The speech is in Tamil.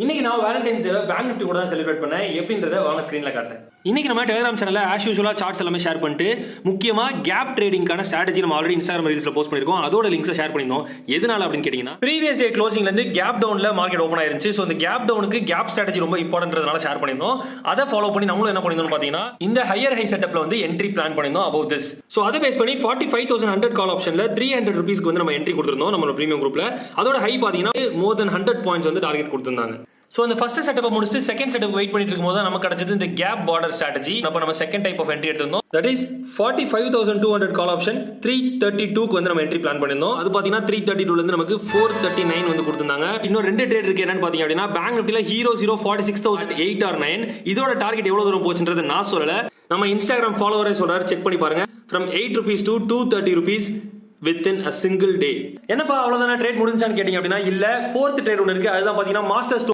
இன்னைக்கு நான் வேலண்டைன்ஸ் டே பேங்க் நிஃப்டி கூட தான் செலிப்ரேட் பண்ணேன். எப்படின்றத வாங்க ஸ்கிரீன்ல காட்டுறேன். இன்னைக்கு நம்ம டெலிகிராம் சேனல்ல ஆஸ் யூசுவலா சார்ட்ஸ் எல்லாமே ஷேர் பண்ணிட்டு முக்கியமா கேப் ட்ரேடிங்கான ஸ்ட்ராட்டஜி நம்ம ஆல்ரெடி இன்ஸ்டாகிராம் ரீல்ஸ்ல போஸ்ட் பண்ணிருக்கோம். அதோட லிங்க்ஸ் ஷேர் பண்ணிருந்தோம். எதனால அப்படின்னு கேட்டீங்கன்னா ப்ரீவியஸ் டே க்ளோசிங்ல இருந்து கேப் டவுன்ல மார்க்கெட் ஓபன் ஆயிருச்சு. சோ இந்த கேப் டவுனுக்கு கேப் ஸ்ட்ராட்டஜி ரொம்ப இம்பார்ட்டன்ட்ன்றதுனால ஷேர் பண்ணிருந்தோம். அதை ஃபாலோ பண்ணி நம்மளும் என்ன பண்ணிருந்தோம் பாத்தீங்கன்னா இந்த ஹையர் ஹை செட்டப்ல வந்து என்ட்ரி பிளான் பண்ணிருந்தோம் above this. சோ அதை பேஸ் பண்ணி 45100 கால் ஆப்ஷன்ல 300 ரூபீஸ்க்கு வந்து நம்ம என்ட்ரி கொடுத்திருந்தோம் நம்ம பிரீமியம் குரூப்ல. அதோட ஹை பாத்தீங்கன்னா more than 100 பாயிண்ட்ஸ் வந்து டார்கெட் கொடுத்திருந்தாங்க. சோ இந்த ஃபர்ஸ்ட் செட்டப் முடிச்சிட்டு செகண்ட் செட்டப் வெயிட் பண்ணிட்டு இருக்கும்போது நமக்கு கிடைச்சது இந்த கேப் பார்டர் ஸ்ட்ராட்டஜி. நம்ம செகண்ட் டைப் ஆஃப் என்ட்ரி எடுத்திருந்தோம். தட் இஸ் 45200 கால் ஆப்ஷன் 332 க்கு வந்து நம்ம என்ட்ரி பிளான் பண்ணிருந்தோம். அது பாத்தீங்கன்னா 332 ல இருந்து நமக்கு 439 வந்து கொடுத்திருந்தாங்க. இன்னும் ரெண்டு ட்ரேட் இருக்கு. என்னன்னு பாத்தீங்க அப்படின்னா பேங்க் நிஃப்டில ஹீரோ 46008 or 9 இதோட டார்கெட் எவ்வளவு தூரம் போச்சுன்றது நான் சொல்லல. நம்ம இன்ஸ்டாகிராம் ஃபாலோவரே சொல்றாரு, செக் பண்ணி பாருங்க. from 8 rupees to 230 rupees within a single day. என்னப்பா அவ்வளவுதான ட்ரேட் முடிஞ்சான்னு கேட்டீங்க அப்படின்னா இல்ல, ஃபோர்த் ட்ரேட் ஒன்னு இருக்கு. அதுதான் பாத்தீங்கன்னா மாஸ்டர்